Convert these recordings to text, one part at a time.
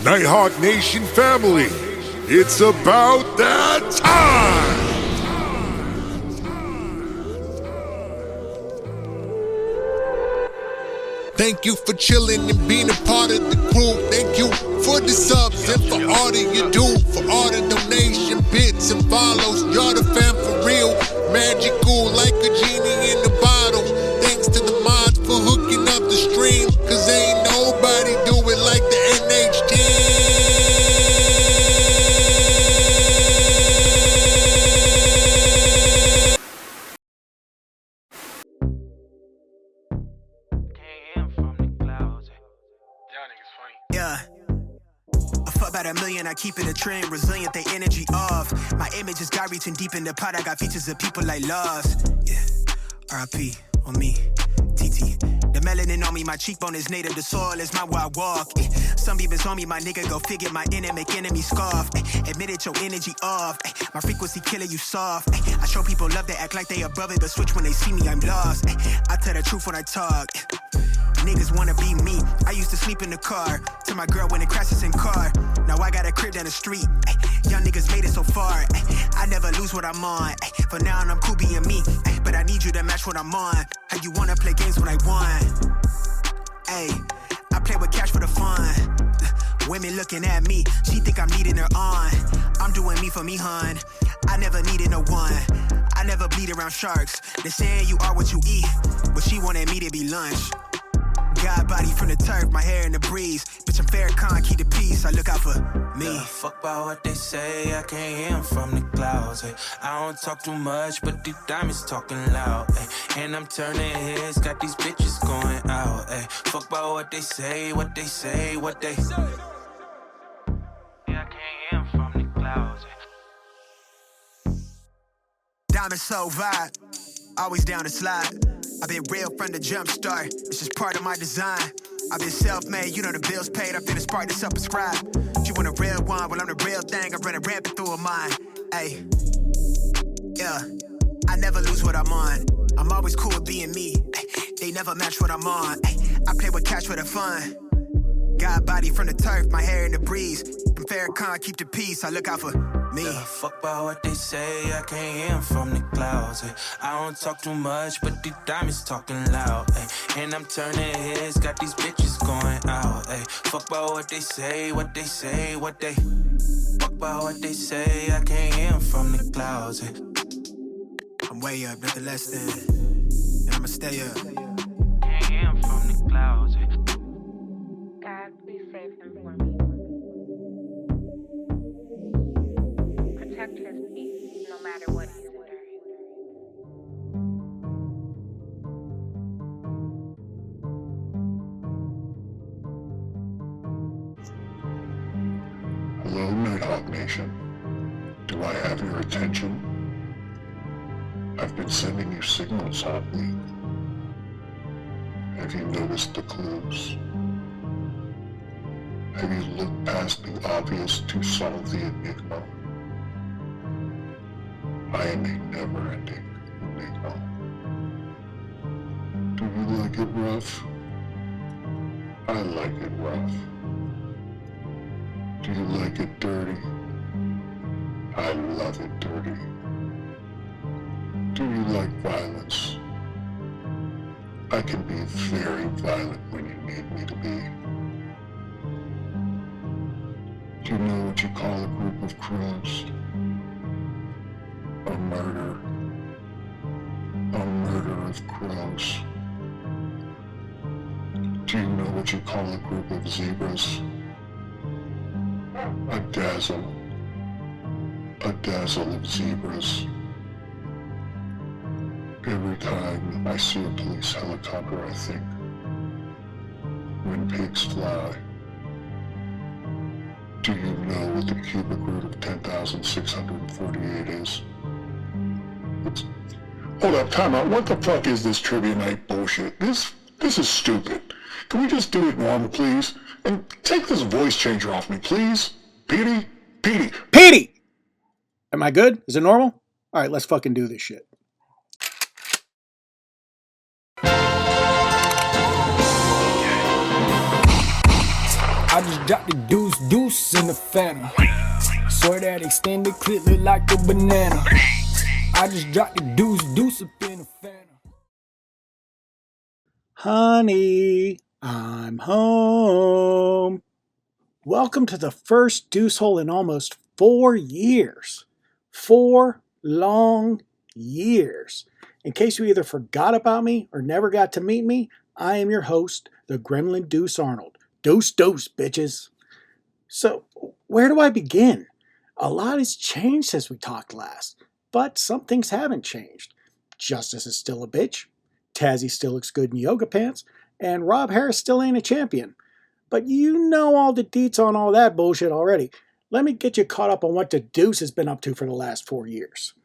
Nighthawk Nation family, it's about that time! Thank you for chilling and being a part of the crew. Thank you for the subs and for all that you do. For all the donation bits and follows. You're the fam for real. Magical like a genie in the bottle. Thanks to the mods for hooking up the stream. Cause ain't nobody do it like the NH team. Yeah. I fuck about $1 million, I keep it a trend, resilient, they energy off. My image is God reaching deep in the pot, I got features of people like lost. Yeah, R.I.P. on me, TT. The melanin on me, my cheekbone is native, the soil is my where I walk. Some beavers on me, my nigga, go figure my inner, make enemy scoff. Admit it, your energy off. My frequency killer, you soft. I show people love, they act like they above it, but switch when they see me, I'm lost. I tell the truth when I talk. Niggas wanna be me. I used to sleep in the car. To my girl when it crashes in car. Now I got a crib down the street. Young niggas made it so far. I never lose what I'm on. For now I'm cool being me. But I need you to match what I'm on. How you wanna play games when I won? Ay, I play with cash for the fun. Women looking at me. She think I'm needing her on. I'm doing me for me, hun. I never needed no one. I never bleed around sharks. They're saying you are what you eat. But she wanted me to be lunch. God body from the turf, my hair in the breeze. Bitch, I'm Farrakhan, keep the peace. I look out for me. Yeah, fuck about what they say, I can't hear them from the clouds. Ay. I don't talk too much, but the diamonds talking loud. Ay. And I'm turning heads, got these bitches going out. Ay. Fuck about what they say, what they say, what they say. Yeah, I can't hear them from the clouds. Ay. Diamond so vibe, always down to slide. I've been real from the jump start, it's just part of my design. I've been self-made, you know the bills paid, I've been a spark to self-prescribe. You want a real one, well I'm the real thing, I run a rampant through a mind. Ayy, yeah, I never lose what I'm on. I'm always cool with being me, they never match what I'm on. I play with cash for the fun. God body from the turf, my hair in the breeze. I'm Farrakhan, keep the peace, I look out for me. Yeah, fuck about what they say, I can't hear them from the clouds. Ay. I don't talk too much, but the diamonds talking loud. Ay. And I'm turning heads, got these bitches going out. Ay. Fuck about what they say, what they say, what they. Fuck about what they say, I can't hear them from the clouds. Ay. I'm way up, nothing less than, and I'ma stay up. Can't hear them from the clouds. Ay. God, please save him for me. Protect his peace, no matter what he's enduring. Hello, Nighthawk Nation. Do I have your attention? I've been sending you signals all week. Have you noticed the clues? Have you looked past the obvious to solve the enigma? I am a never-ending enigma. Do you like it rough? I like it rough. Do you like it dirty? I love it dirty. Do you like violence? I can be very violent when you need me to be. Do you know what you call a group of crows? A murder. A murder of crows. Do you know what you call a group of zebras? A dazzle. A dazzle of zebras. Every time I see a police helicopter, I think, when pigs fly. Do you know what the cubic root of 10,648 is? Hold up, time out. What the fuck is this trivia night bullshit? This is stupid. Can we just do it normal, please? And take this voice changer off me, please? Petey? Petey! Am I good? Is it normal? All right, let's fucking do this shit. I just dropped the deuce in the phantom. Swear that extended clip look like a banana. I just dropped the deuce up in the phantom. Honey, I'm home. Welcome to the first Deuce Hole in almost 4 years. 4 long years. In case you either forgot about me or never got to meet me, I am your host, the Gremlin Deuce Arnold. Deuce, bitches. So, where do I begin? A lot has changed since we talked last, but some things haven't changed. Justice is still a bitch, Tazzy still looks good in yoga pants, and Rob Harris still ain't a champion. But you know all the deets on all that bullshit already. Let me get you caught up on what the Deuce has been up to for the last 4 years.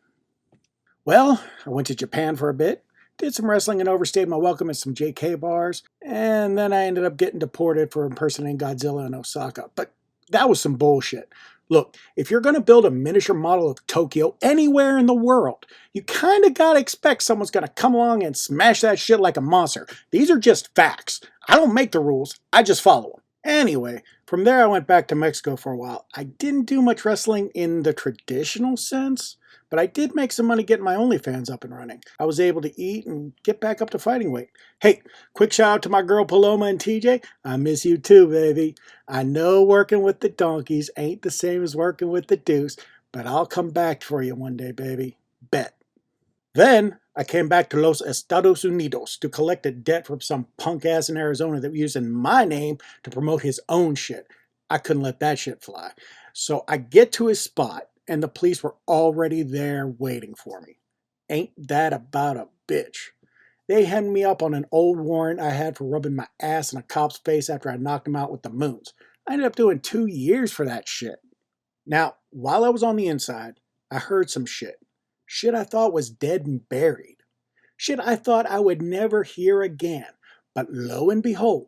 Well, I went to Japan for a bit, did some wrestling and overstayed my welcome at some JK bars, and then I ended up getting deported for impersonating Godzilla in Osaka. But that was some bullshit. Look, if you're going to build a miniature model of Tokyo anywhere in the world, you kind of got to expect someone's going to come along and smash that shit like a monster. These are just facts. I don't make the rules, I just follow them. Anyway, from there I went back to Mexico for a while. I didn't do much wrestling in the traditional sense, but I did make some money getting my OnlyFans up and running. I was able to eat and get back up to fighting weight. Hey, quick shout out to my girl Paloma and TJ. I miss you too, baby. I know working with the donkeys ain't the same as working with the Deuce, but I'll come back for you one day, baby. Bet. Then I came back to Los Estados Unidos to collect a debt from some punk ass in Arizona that was using my name to promote his own shit. I couldn't let that shit fly. So I get to his spot, and the police were already there waiting for me. Ain't that about a bitch? They hemmed me up on an old warrant I had for rubbing my ass in a cop's face after I knocked him out with the moons. I ended up doing 2 years for that shit. Now, while I was on the inside, I heard some shit. Shit I thought was dead and buried. Shit I thought I would never hear again. But lo and behold,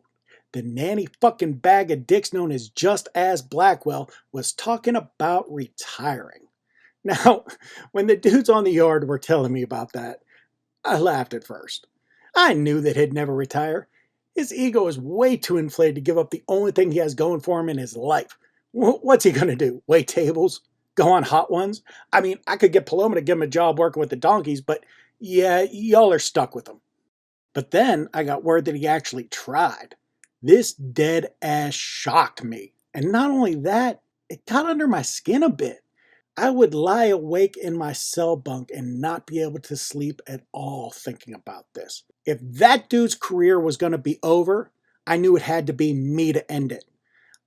the nanny fucking bag of dicks known as Just As Blackwell was talking about retiring. Now, when the dudes on the yard were telling me about that, I laughed at first. I knew that he'd never retire. His ego is way too inflated to give up the only thing he has going for him in his life. What's he gonna do? Wait tables? Go on hot ones? I mean, I could get Paloma to give him a job working with the donkeys, but yeah, y'all are stuck with him. But then I got word that he actually tried. This dead ass shocked me. And not only that, it got under my skin a bit. I would lie awake in my cell bunk and not be able to sleep at all thinking about this. If that dude's career was going to be over, I knew it had to be me to end it.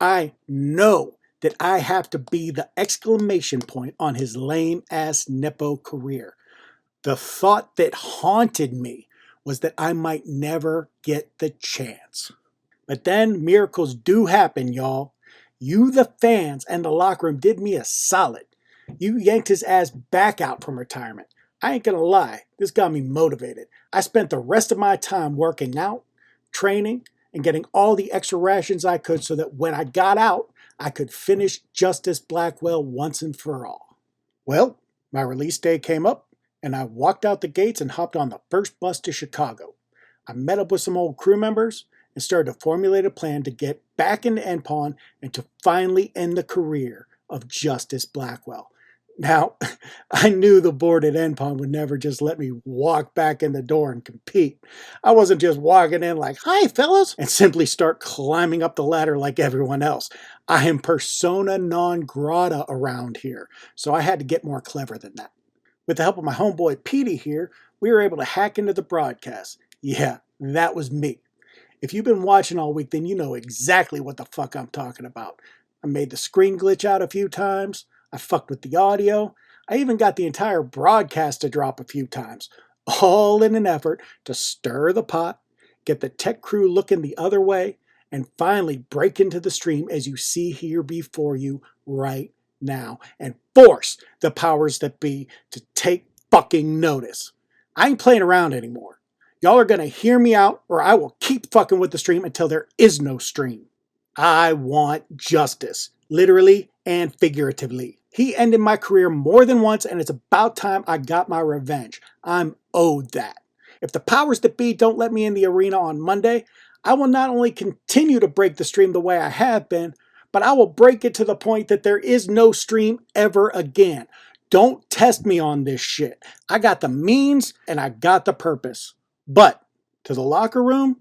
I know that I have to be the exclamation point on his lame-ass Nepo career. The thought that haunted me was that I might never get the chance. But then miracles do happen, y'all. You, the fans, and the locker room did me a solid. You yanked his ass back out from retirement. I ain't gonna lie, this got me motivated. I spent the rest of my time working out, training, and getting all the extra rations I could so that when I got out, I could finish Justice Blackwell once and for all. Well, my release day came up, and I walked out the gates and hopped on the first bus to Chicago. I met up with some old crew members and started to formulate a plan to get back into NPAWN and to finally end the career of Justice Blackwell. Now, I knew the board at NPAWN would never just let me walk back in the door and compete. I wasn't just walking in like, "Hi, fellas," and simply start climbing up the ladder like everyone else. I am persona non grata around here, so I had to get more clever than that. With the help of my homeboy Petey here, we were able to hack into the broadcast. Yeah, that was me. If you've been watching all week, then you know exactly what the fuck I'm talking about. I made the screen glitch out a few times. I fucked with the audio. I even got the entire broadcast to drop a few times, all in an effort to stir the pot, get the tech crew looking the other way, and finally break into the stream as you see here before you right now, and force the powers that be to take fucking notice. I ain't playing around anymore. Y'all are gonna hear me out, or I will keep fucking with the stream until there is no stream. I want justice, literally and figuratively. He ended my career more than once, and it's about time I got my revenge. I'm owed that. If the powers that be don't let me in the arena on Monday, I will not only continue to break the stream the way I have been, but I will break it to the point that there is no stream ever again. Don't test me on this shit. I got the means and I got the purpose. But to the locker room,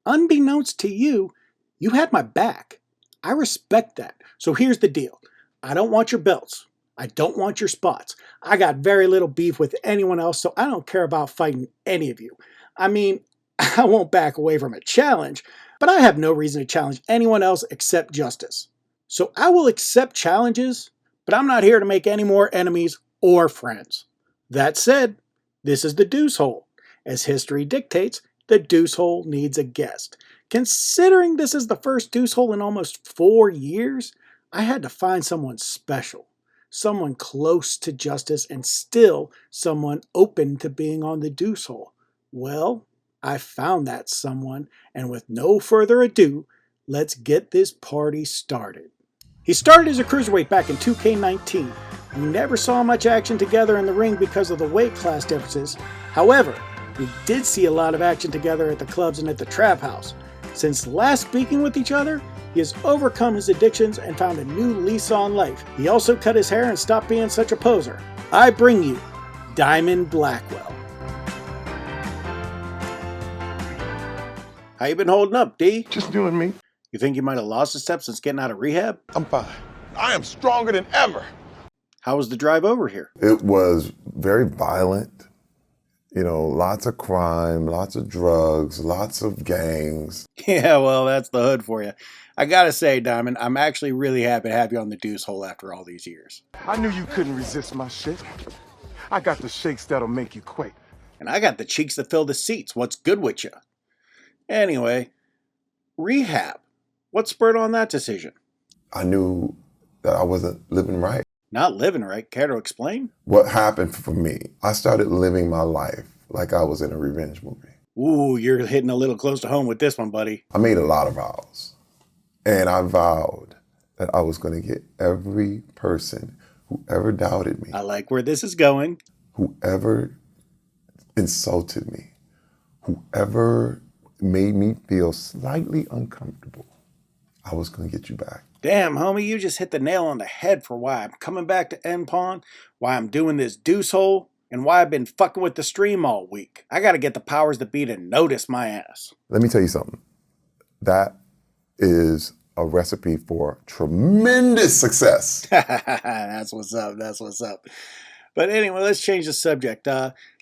unbeknownst to you, you had my back. I respect that. So here's the deal. I don't want your belts. I don't want your spots. I got very little beef with anyone else, so I don't care about fighting any of you. I mean, I won't back away from a challenge, but I have no reason to challenge anyone else except Justice. So I will accept challenges, but I'm not here to make any more enemies or friends. That said, this is the Deuce Hole. As history dictates, the Deuce Hole needs a guest. Considering this is the first Deuce Hole in almost 4 years, I had to find someone special. Someone close to Justice and still someone open to being on the Deuce Hole. Well, I found that someone, and with no further ado, let's get this party started. He started as a cruiserweight back in 2K19. We never saw much action together in the ring because of the weight class differences. However, we did see a lot of action together at the clubs and at the trap house. Since last speaking with each other, he has overcome his addictions and found a new lease on life. He also cut his hair and stopped being such a poser. I bring you Diamond Blackwell. How you been holding up, D? Just doing me. You think you might have lost a step since getting out of rehab? I'm fine. I am stronger than ever. How was the drive over here? It was very violent. You know, lots of crime, lots of drugs, lots of gangs. Yeah, well, that's the hood for you. I gotta say, Diamond, I'm actually really happy to have you on the Deuce Hole after all these years. I knew you couldn't resist my shit. I got the shakes that'll make you quake. And I got the cheeks that fill the seats. What's good with you? Anyway, rehab. What spurred on that decision? I knew that I wasn't living right. Not living right. Care to explain? What happened for me, I started living my life like I was in a revenge movie. Ooh, you're hitting a little close to home with this one, buddy. I made a lot of vows. And I vowed that I was going to get every person who ever doubted me. I like where this is going. Whoever insulted me, whoever made me feel slightly uncomfortable, I was going to get you back. Damn, homie, you just hit the nail on the head for why I'm coming back to NPawn, why I'm doing this Deuce Hole, and why I've been fucking with the stream all week. I gotta get the powers that be to notice my ass. Let me tell you something. That is a recipe for tremendous success. That's what's up, that's what's up. But anyway, let's change the subject.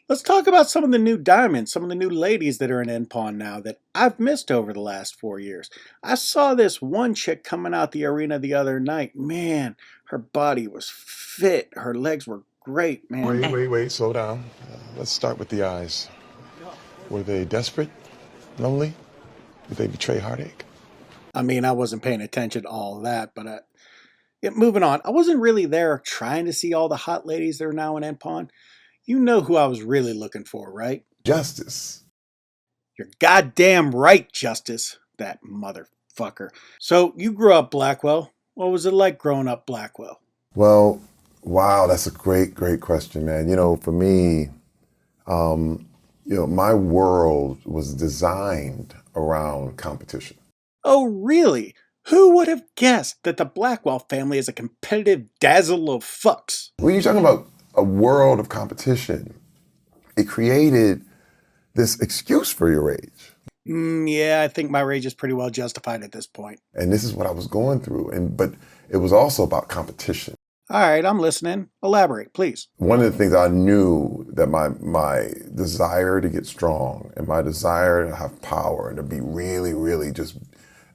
Let's talk about some of the new diamonds, some of the new ladies that are in NPawn now that I've missed over the last 4 years. I saw this one chick coming out the arena the other night. Man, her body was fit. Her legs were great, man. Wait, slow down. Let's start with the eyes. Were they desperate? Lonely? Did they betray heartache? I mean, I wasn't paying attention to all of that, but moving on. I wasn't really there trying to see all the hot ladies that are now in NPawn. You know who I was really looking for, right? Justice. You're goddamn right, Justice. That motherfucker. So, you grew up Blackwell. What was it like growing up Blackwell? Well, wow, that's a great question, man. You know, for me, my world was designed around competition. Oh, really? Who would have guessed that the Blackwell family is a competitive dazzle of fucks? When you're talking about a world of competition, it created this excuse for your rage. Yeah, I think my rage is pretty well justified at this point. And this is what I was going through. But it was also about competition. All right, I'm listening. Elaborate, please. One of the things I knew that my desire to get strong and my desire to have power and to be really, really just,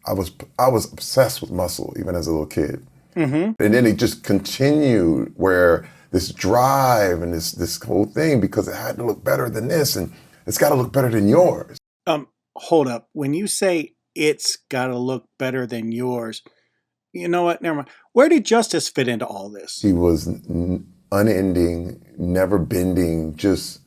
I was obsessed with muscle even as a little kid. Mm-hmm. And then it just continued where this drive and this whole thing, because it had to look better than this and it's got to look better than yours. Hold up. When you say it's got to look better than yours, you know what? Never mind. Where did Justice fit into all this? He was unending, never bending, just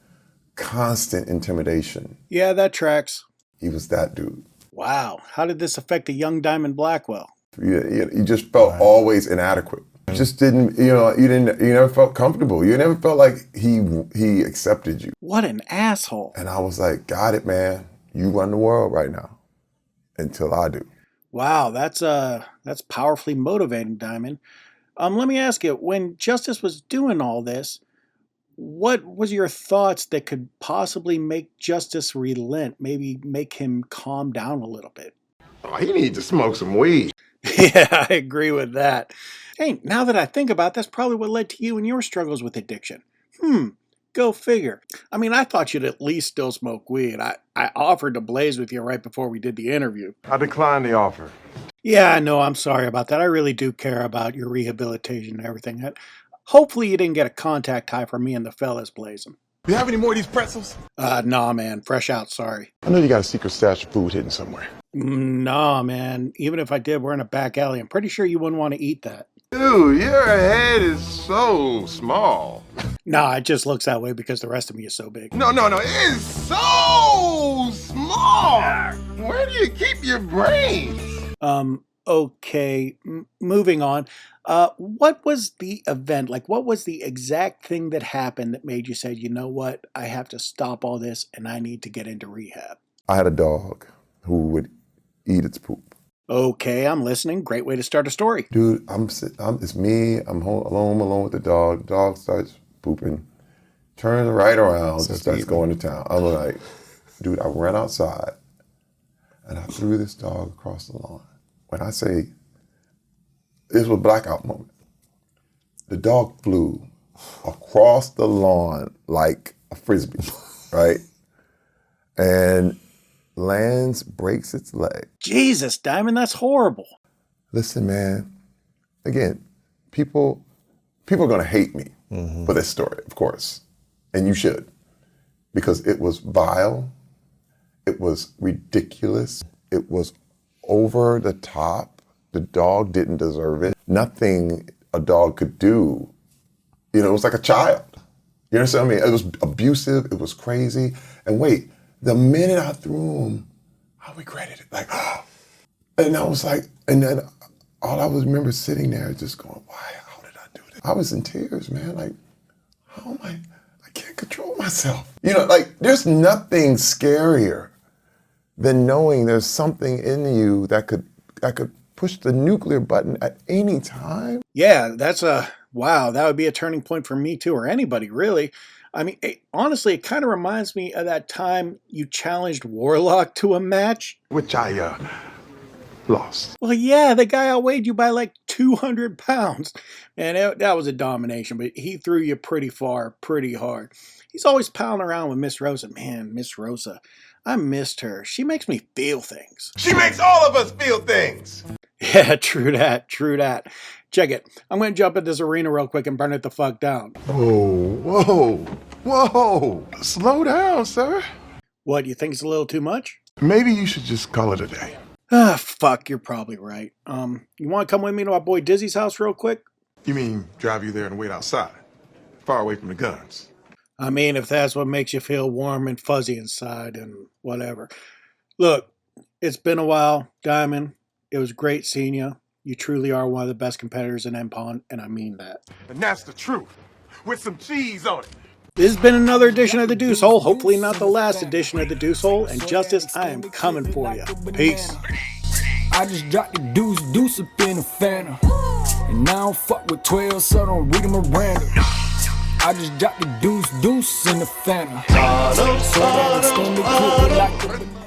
constant intimidation. Yeah, that tracks. He was that dude. Wow. How did this affect a young Diamond Blackwell? You just felt always inadequate. Just didn't, you never felt comfortable. You never felt like he accepted you. What an asshole. And I was like, got it, man. You run the world right now. until I do. Wow, that's powerfully motivating, Diamond. Let me ask you, when Justice was doing all this, what was your thoughts that could possibly make Justice relent, maybe make him calm down a little bit? Oh, he needs to smoke some weed. Yeah, I agree with that. Hey, now that I think about it, that's probably what led to you and your struggles with addiction. Go figure. I mean, I thought you'd at least still smoke weed. I offered to blaze with you right before we did the interview. I declined the offer. Yeah, I know. I'm sorry about that. I really do care about your rehabilitation and everything. Hopefully you didn't get a contact high from me and the fellas blazing. You have any more of these pretzels? Nah, man. Fresh out, sorry. I know you got a secret stash of food hidden somewhere. Nah, man. Even if I did, we're in a back alley. I'm pretty sure you wouldn't want to eat that. Dude, your head is so small. Nah, it just looks that way because the rest of me is so big. No, it is so small. Where do you keep your brains? Okay. Moving on. What was the event? Like, what was the exact thing that happened that made you say, you know what? I have to stop all this and I need to get into rehab. I had a dog who would eat its poop. Okay, I'm listening. Great way to start a story. Dude, it's me. I'm home alone with the dog. Dog starts pooping, turns right around and starts going to town. I'm like, dude, I ran outside and I threw this dog across the lawn. When I say this was a blackout moment, the dog flew across the lawn like a frisbee, right? And lands, breaks its leg. Jesus, Diamond, that's horrible. Listen, man, again, people are gonna hate me for this story, of course, and you should, because it was vile, it was ridiculous, it was over the top. The dog didn't deserve it. Nothing a dog could do, it was like a child. You understand what I mean? It was abusive, it was crazy, and wait, the minute I threw him, I regretted it. Like, and I was like, and then all I was remember sitting there just going, how did I do this? I was in tears, man. Like, how am I can't control myself. Like, there's nothing scarier than knowing there's something in you that could push the nuclear button at any time. Yeah, wow, that would be a turning point for me too, or anybody really. I mean, honestly, it kind of reminds me of that time you challenged Warlock to a match. Which I lost. Well, yeah, the guy outweighed you by like 200 pounds. And that was a domination, but he threw you pretty far, pretty hard. He's always palling around with Miss Rosa. Man, Miss Rosa, I missed her. She makes me feel things. She makes all of us feel things. Yeah, true that. Check it. I'm going to jump in this arena real quick and burn it the fuck down. Whoa. Slow down, sir. What, you think it's a little too much? Maybe you should just call it a day. Fuck, you're probably right. You want to come with me to our boy Dizzy's house real quick? You mean drive you there and wait outside, far away from the guns? I mean, if that's what makes you feel warm and fuzzy inside and whatever. Look, it's been a while, Diamond. It was great seeing you. You truly are one of the best competitors in MPON, and I mean that. And that's the truth, with some cheese on it. This has been another edition of the Deuce Hole. Hopefully not the last edition of the Deuce Hole. And Justice, I am coming for you. Peace. I just dropped the deuce up in a Phantom. And I don't fuck with 12, so I don't read them Miranda. I just dropped the deuce in the Phantom. So that extended clip like the